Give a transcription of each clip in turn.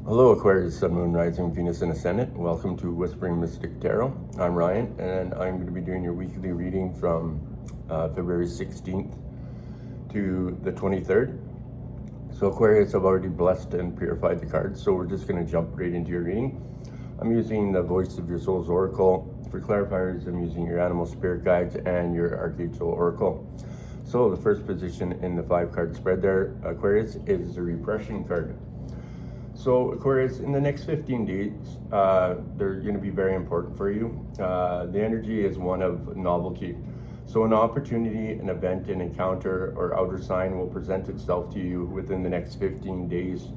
Hello Aquarius, Sun, Moon, Rising, Venus, and Ascendant. Welcome to Whispering Mystic Tarot. I'm Ryan, and I'm going to be doing your weekly reading from February 16th to the 23rd. So Aquarius, I've already blessed and purified the cards, so we're just going to jump right into your reading. I'm using the Voice of Your Soul's Oracle. For clarifiers, I'm using your Animal Spirit Guides and your Archangel Oracle. So the first position in the 5-card spread there, Aquarius, is the Repression card. So Aquarius, in the next 15 days, they're going to be very important for you. The energy is one of novelty. So an opportunity, an event, an encounter, or outer sign will present itself to you within the next 15 days.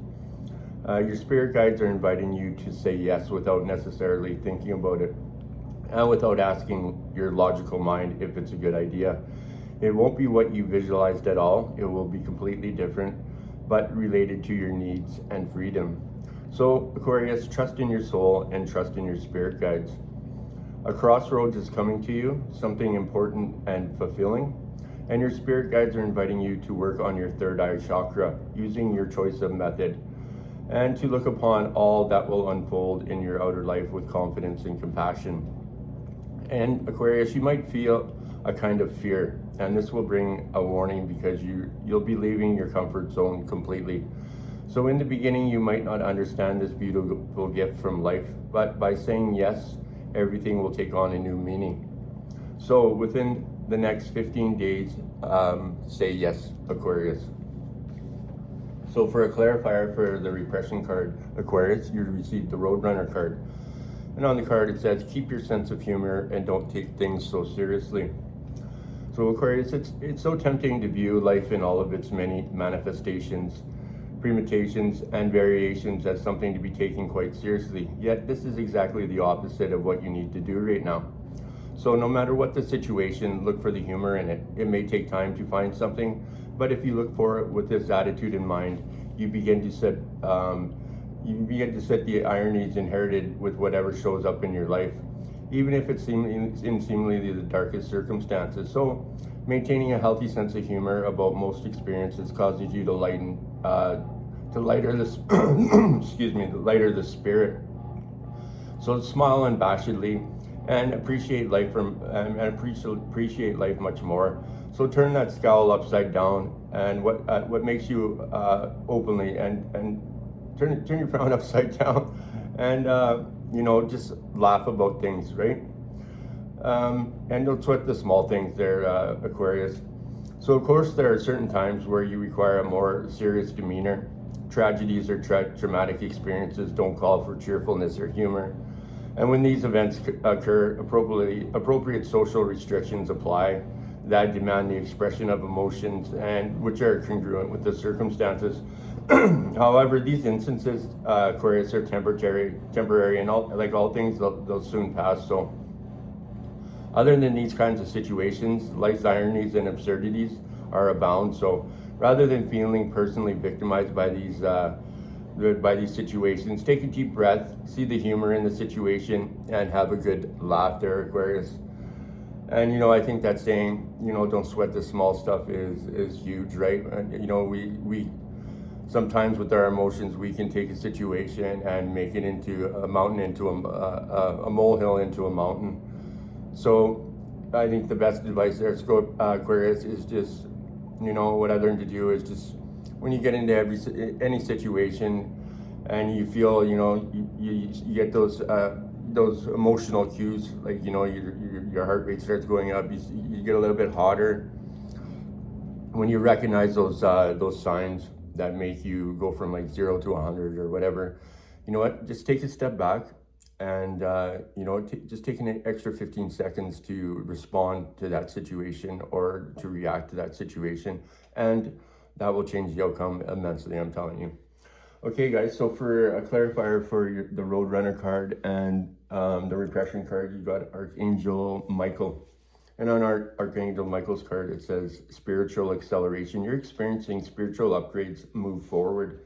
Your spirit guides are inviting you to say yes without necessarily thinking about it, and without asking your logical mind if it's a good idea. It won't be what you visualized at all. It will be completely different, but related to your needs and freedom. So Aquarius, trust in your soul and trust in your spirit guides. A crossroads is coming to you, something important and fulfilling, and your spirit guides are inviting you to work on your third eye chakra using your choice of method, and to look upon all that will unfold in your outer life with confidence and compassion. And Aquarius, you might feel a kind of fear, and this will bring a warning because you'll be leaving your comfort zone completely. So in the beginning, you might not understand this beautiful gift from life, but by saying yes, everything will take on a new meaning. So within the next 15 days, say yes, Aquarius. So for a clarifier for the Repression card, Aquarius, you received the Roadrunner card. And on the card it says, keep your sense of humor and don't take things so seriously. So Aquarius, it's so tempting to view life in all of its many manifestations, permutations, and variations as something to be taken quite seriously. Yet this is exactly the opposite of what you need to do right now. So no matter what the situation, look for the humor in it. It may take time to find something, but if you look for it with this attitude in mind, you begin to set the ironies inherited with whatever shows up in your life, even if it's in seemingly the darkest circumstances. So maintaining a healthy sense of humor about most experiences causes you to lighter the spirit. So smile unabashedly and appreciate life appreciate life much more. So turn that scowl upside down, and what makes you openly and turn your frown upside down, and just laugh about things, right? And don't sweat the small things there, Aquarius. So of course there are certain times where you require a more serious demeanor. Tragedies or traumatic experiences don't call for cheerfulness or humor. And when these events occur, appropriate social restrictions apply that demand the expression of emotions and which are congruent with the circumstances. However, these instances, Aquarius, are temporary, and like all things, they'll soon pass. So other than these kinds of situations, life's ironies and absurdities are abound. So rather than feeling personally victimized by these situations, take a deep breath, see the humor in the situation, and have a good laugh there, Aquarius. And I think that saying, don't sweat the small stuff is huge, right? And we sometimes with our emotions, we can take a situation and make it into a mountain, into a molehill, into a mountain. So I think the best advice there, Aquarius, is just, what I learned to do is just, when you get into any situation and you feel, you get those emotional cues, like, your heart rate starts going up, you get a little bit hotter. When you recognize those signs that make you go from like 0 to 100 or whatever, just take a step back and, just take an extra 15 seconds to respond to that situation or to react to that situation. And that will change the outcome immensely, I'm telling you. Okay, guys, so for a clarifier for the Roadrunner card and the Repression card, you got Archangel Michael. And on our Archangel Michael's card, it says spiritual acceleration. You're experiencing spiritual upgrades, move forward.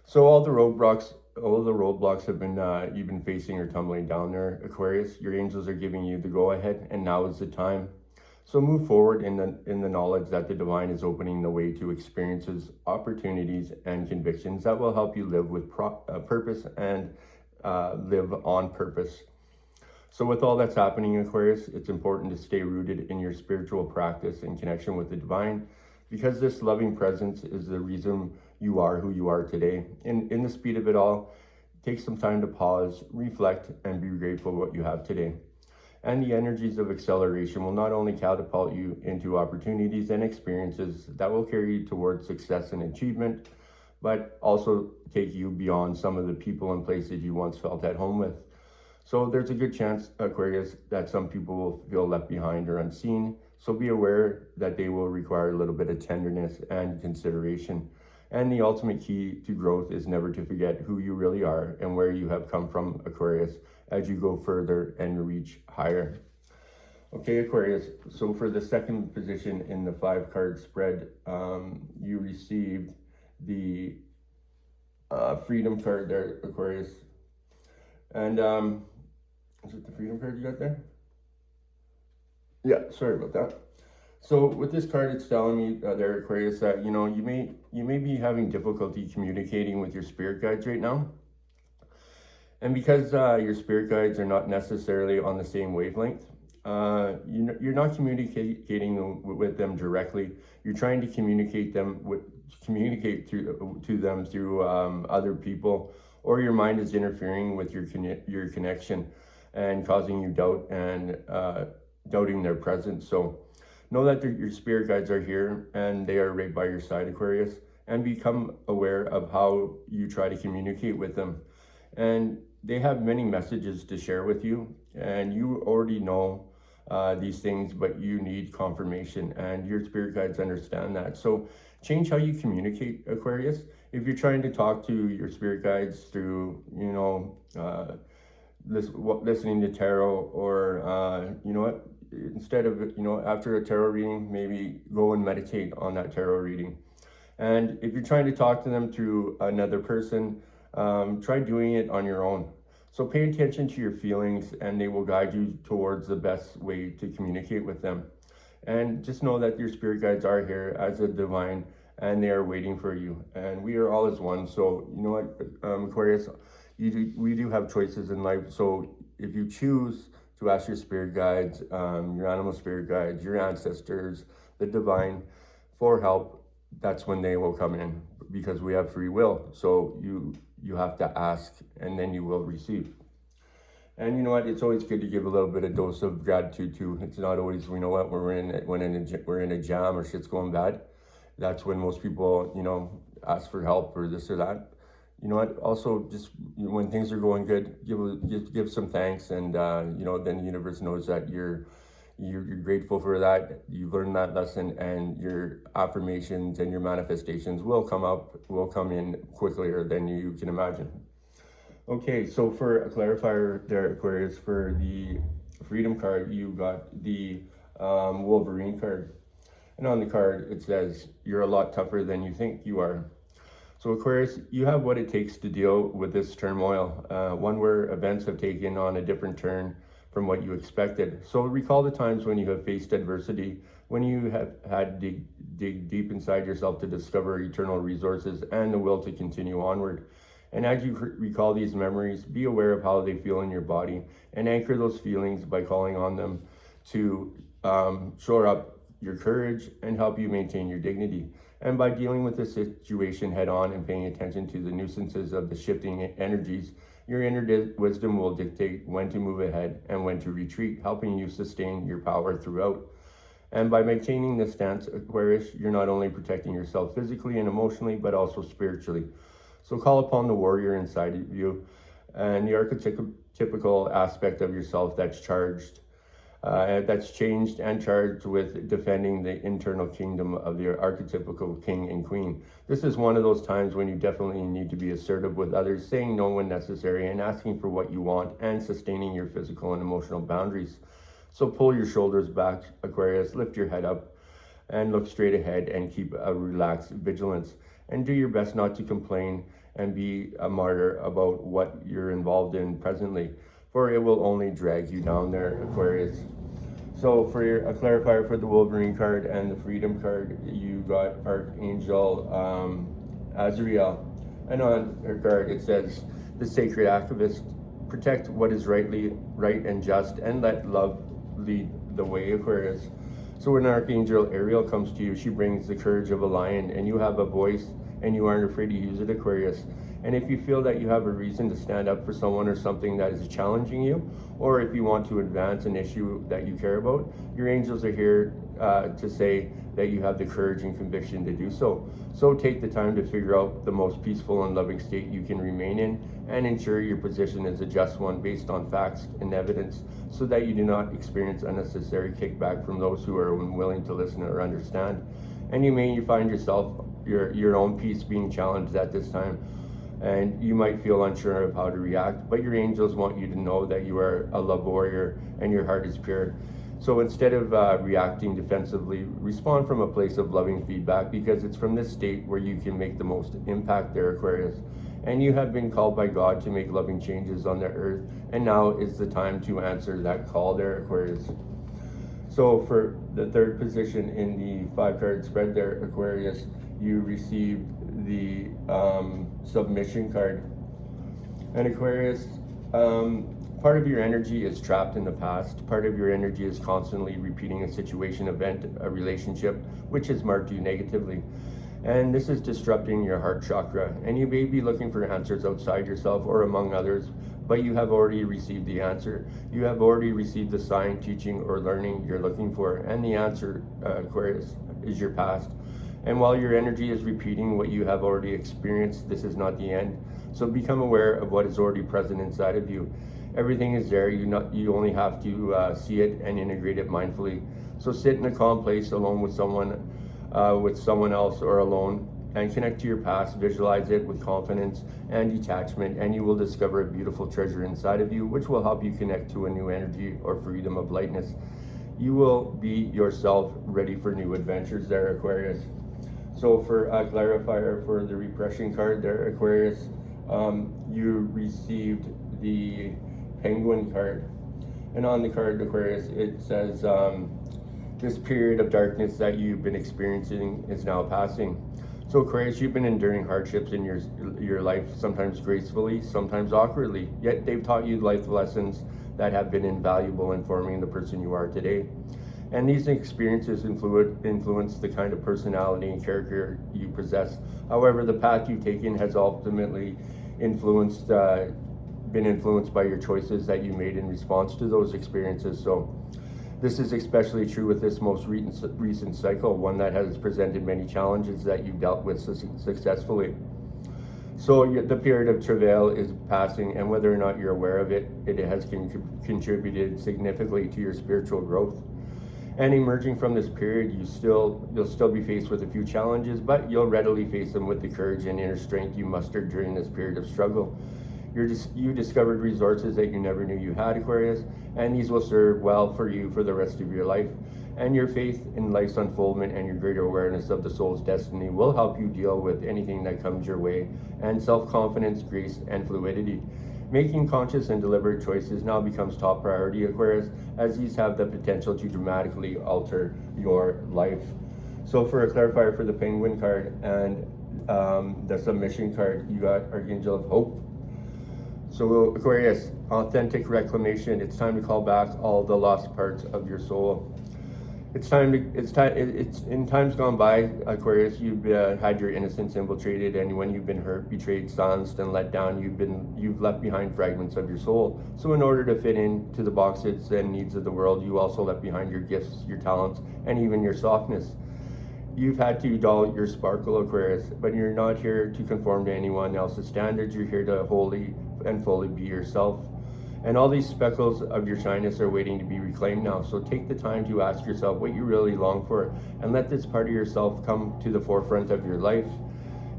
So all the roadblocks have been you've been facing or tumbling down there, Aquarius. Your angels are giving you the go ahead, and now is the time. So move forward in the knowledge that the divine is opening the way to experiences, opportunities, and convictions that will help you live with purpose and live on purpose. So with all that's happening, Aquarius, it's important to stay rooted in your spiritual practice and connection with the divine, because this loving presence is the reason you are who you are today. In the speed of it all, take some time to pause, reflect, and be grateful for what you have today. And the energies of acceleration will not only catapult you into opportunities and experiences that will carry you towards success and achievement, but also take you beyond some of the people and places you once felt at home with. So there's a good chance, Aquarius, that some people will feel left behind or unseen. So be aware that they will require a little bit of tenderness and consideration. And the ultimate key to growth is never to forget who you really are and where you have come from, Aquarius, as you go further and reach higher. Okay, Aquarius, so for the second position in the 5-card spread, you received the Freedom card there, Aquarius. And is it the Freedom card you got there? Yeah, sorry about that. So with this card, it's telling me there, Aquarius, that you may be having difficulty communicating with your spirit guides right now. And because your spirit guides are not necessarily on the same wavelength, you're not communicating with them directly. You're trying to communicate to them through other people, or your mind is interfering with your connection and causing you doubt and doubting their presence. So know that your spirit guides are here and they are right by your side, Aquarius, and become aware of how you try to communicate with them. And they have many messages to share with you, and you already know these things, but you need confirmation, and your spirit guides understand that. So change how you communicate, Aquarius. If you're trying to talk to your spirit guides through, listening to tarot, or instead of, after a tarot reading, maybe go and meditate on that tarot reading. And if you're trying to talk to them through another person, try doing it on your own. So pay attention to your feelings, and they will guide you towards the best way to communicate with them. And just know that your spirit guides are here as a divine, and they are waiting for you. And we are all as one. So you know what, Aquarius, we do have choices in life. So if you choose to ask your spirit guides, your animal spirit guides, your ancestors, the divine, for help, that's when they will come in, because we have free will. So you have to ask, and then you will receive. And you know what? It's always good to give a little bit of dose of gratitude too. It's not always, we're in a jam or shit's going bad. That's when most people, ask for help or this or that. You know what? Also, just when things are going good, give some thanks, and then the universe knows that you're grateful for that. You've learned that lesson, and your affirmations and your manifestations will come in quicker than you can imagine. Okay, so for a clarifier there, Aquarius, for the Freedom card, you got the Wolverine card. And on the card, it says, "You're a lot tougher than you think you are." So Aquarius, you have what it takes to deal with this turmoil, one where events have taken on a different turn from what you expected. So recall the times when you have faced adversity, when you have had to dig deep inside yourself to discover eternal resources and the will to continue onward. And as you recall these memories, be aware of how they feel in your body, and anchor those feelings by calling on them to shore up your courage and help you maintain your dignity. And by dealing with the situation head on and paying attention to the nuisances of the shifting energies, your inner wisdom will dictate when to move ahead and when to retreat, helping you sustain your power throughout. And by maintaining this stance, Aquarius, you're not only protecting yourself physically and emotionally, but also spiritually. So call upon the warrior inside of you and the archetypical aspect of yourself that's changed and charged with defending the internal kingdom of the archetypical king and queen. This is one of those times when you definitely need to be assertive with others, saying no when necessary, and asking for what you want, and sustaining your physical and emotional boundaries. So pull your shoulders back, Aquarius, lift your head up, and look straight ahead, and keep a relaxed vigilance. And do your best not to complain and be a martyr about what you're involved in presently, for it will only drag you down there, Aquarius. So for a clarifier for the Wolverine card and the Freedom card, you got Archangel Azrael. And on her card it says, the sacred activist, protect what is right and just, and let love lead the way, Aquarius. So when Archangel Ariel comes to you, she brings the courage of a lion, and you have a voice and you aren't afraid to use it, Aquarius. And if you feel that you have a reason to stand up for someone or something that is challenging you, or if you want to advance an issue that you care about, your angels are here to say that you have the courage and conviction to do so. So take the time to figure out the most peaceful and loving state you can remain in, and ensure your position is a just one based on facts and evidence, so that you do not experience unnecessary kickback from those who are unwilling to listen or understand. And you may find yourself, your own peace being challenged at this time, and you might feel unsure of how to react, but your angels want you to know that you are a love warrior and your heart is pure. So instead of reacting defensively, respond from a place of loving feedback, because it's from this state where you can make the most impact there, Aquarius. And you have been called by God to make loving changes on the earth, and now is the time to answer that call there, Aquarius. So for the third position in the 5-card spread there, Aquarius, you received the submission card. And Aquarius, part of your energy is trapped in the past. Part of your energy is constantly repeating a situation, event, a relationship, which has marked you negatively. And this is disrupting your heart chakra. And you may be looking for answers outside yourself or among others, but you have already received the answer. You have already received the sign, teaching, or learning you're looking for. And the answer, Aquarius, is your past. And while your energy is repeating what you have already experienced, this is not the end. So become aware of what is already present inside of you. Everything is there. You only have to see it and integrate it mindfully. So sit in a calm place alone with someone else or alone, and connect to your past. Visualize it with confidence and detachment, and you will discover a beautiful treasure inside of you, which will help you connect to a new energy or freedom of lightness. You will be yourself, ready for new adventures there, Aquarius. So for a clarifier for the repression card there, Aquarius, you received the Penguin card. And on the card, Aquarius, it says, this period of darkness that you've been experiencing is now passing. So Aquarius, you've been enduring hardships in your life, sometimes gracefully, sometimes awkwardly, yet they've taught you life lessons that have been invaluable in forming the person you are today. And these experiences influence the kind of personality and character you possess. However, the path you've taken has ultimately been influenced by your choices that you made in response to those experiences. So this is especially true with this most recent cycle, one that has presented many challenges that you've dealt with successfully. So the period of travail is passing, and whether or not you're aware of it, it has contributed significantly to your spiritual growth. And emerging from this period, you'll still be faced with a few challenges, but you'll readily face them with the courage and inner strength you mustered during this period of struggle. You discovered resources that you never knew you had, Aquarius, and these will serve well for you for the rest of your life. And your faith in life's unfoldment and your greater awareness of the soul's destiny will help you deal with anything that comes your way, and self-confidence, grace, and fluidity. Making conscious and deliberate choices now becomes top priority, Aquarius, as these have the potential to dramatically alter your life. So for a clarifier for the Penguin card and the submission card, you got Archangel of Hope. So Aquarius, authentic reclamation. It's time to call back all the lost parts of your soul. It's in times gone by, Aquarius, you've had your innocence infiltrated, and when you've been hurt, betrayed, silenced, and let down, you've left behind fragments of your soul. So in order to fit into the boxes and needs of the world, you also left behind your gifts, your talents, and even your softness. You've had to dull your sparkle, Aquarius, but you're not here to conform to anyone else's standards. You're here to wholly and fully be yourself. And all these speckles of your shyness are waiting to be reclaimed now. So take the time to ask yourself what you really long for, and let this part of yourself come to the forefront of your life.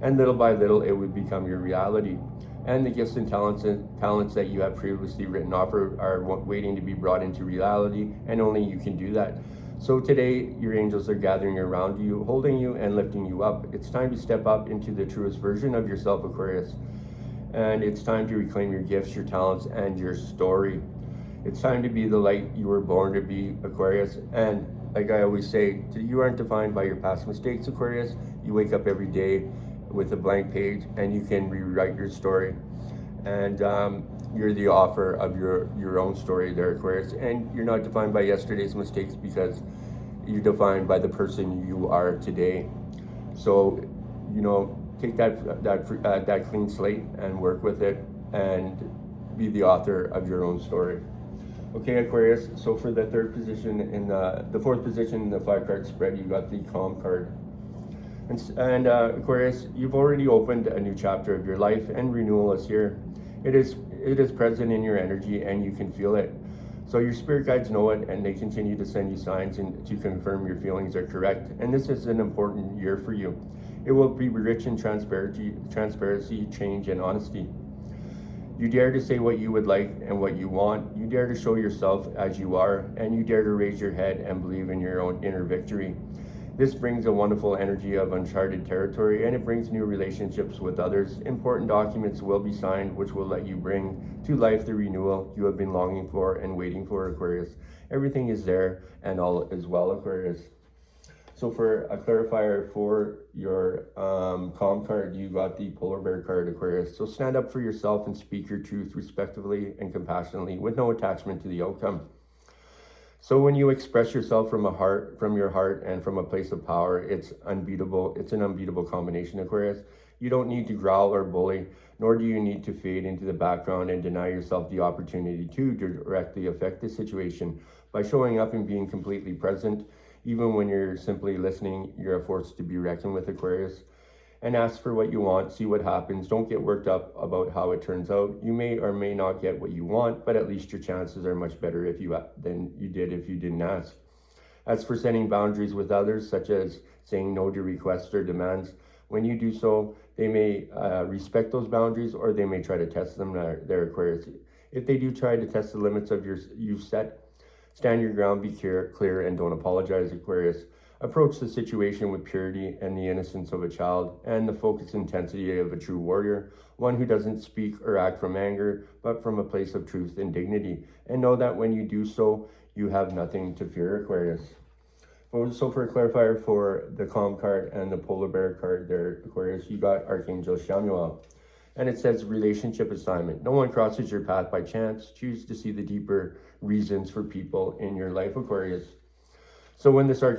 And little by little, it would become your reality. And the gifts and talents that you have previously written off are waiting to be brought into reality, and only you can do that. So today, your angels are gathering around you, holding you and lifting you up. It's time to step up into the truest version of yourself, Aquarius. And it's time to reclaim your gifts, your talents, and your story. It's time to be the light you were born to be, Aquarius. And like I always say, you aren't defined by your past mistakes, Aquarius. You wake up every day with a blank page and you can rewrite your story. And you're the author of your own story there, Aquarius. And you're not defined by yesterday's mistakes, because you're defined by the person you are today. So, take that clean slate and work with it and be the author of your own story. Okay, Aquarius, so for the third position in the fourth position in the 5-card spread, you got the Calm card. And Aquarius, you've already opened a new chapter of your life, and renewal is here. It is present in your energy, and you can feel it. So your spirit guides know it, and they continue to send you signs and to confirm your feelings are correct. And this is an important year for you. It will be rich in transparency, change, and honesty. You dare to say what you would like and what you want. You dare to show yourself as you are, and you dare to raise your head and believe in your own inner victory. This brings a wonderful energy of uncharted territory, and it brings new relationships with others. Important documents will be signed, which will let you bring to life the renewal you have been longing for and waiting for, Aquarius. Everything is there, and all is well, Aquarius. So for a clarifier for your Calm card, you got the Polar Bear card, Aquarius. So stand up for yourself and speak your truth respectfully and compassionately with no attachment to the outcome. So when you express yourself from your heart and from a place of power, it's unbeatable. It's an unbeatable combination, Aquarius. You don't need to growl or bully, nor do you need to fade into the background and deny yourself the opportunity to directly affect the situation. By showing up and being completely present, even when you're simply listening, you're a force to be reckoned with, Aquarius. And ask for what you want, see what happens. Don't get worked up about how it turns out. You may or may not get what you want, but at least your chances are much better than you did if you didn't ask. As for setting boundaries with others, such as saying no to requests or demands, when you do so, they may respect those boundaries, or they may try to test them there, Aquarius. If they do try to test the limits of you've set, stand your ground, be clear, and don't apologize, Aquarius. Approach the situation with purity and the innocence of a child, and the focused intensity of a true warrior, one who doesn't speak or act from anger, but from a place of truth and dignity. And know that when you do so, you have nothing to fear, Aquarius. So for a clarifier for the Calm card and the Polar Bear card there, Aquarius, you got Archangel Chamuel. And it says relationship assignment. No one crosses your path by chance. Choose to see the deeper reasons for people in your life, Aquarius. So when this